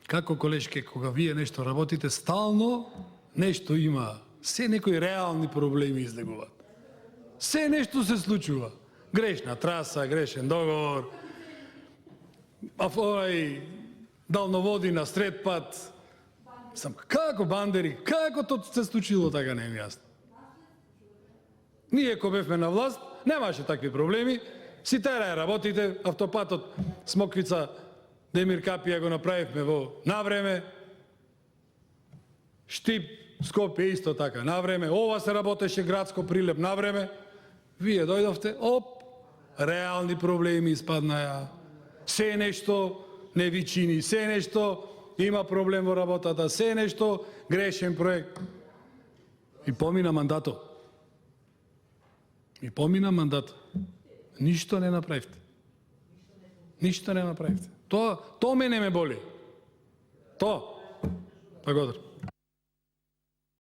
Како колешке, кога вие нешто работите, стално нешто има. Се некои реални проблеми излегуваат. Се нешто се случува. Грешна траса, грешен договор, далноводи на сред пат. Како бандери, како тоа се случило така, не ми јасно. Ние кога бевме на власт, немаше такви проблеми. Си терае работите, автопатот Смоквица Демир Капија го направивме во навреме. Штип Скопје исто така навреме. Ова се работеше градско Прилеп навреме. Вие дојдовте, реални проблеми испаднаја. Се нешто не ви чини, се нешто има проблем во работата, се нешто грешен проект. И помина мандатот. Ништо не направивте. Ништо не направивте. Тоа мене ме боли. Благодарам.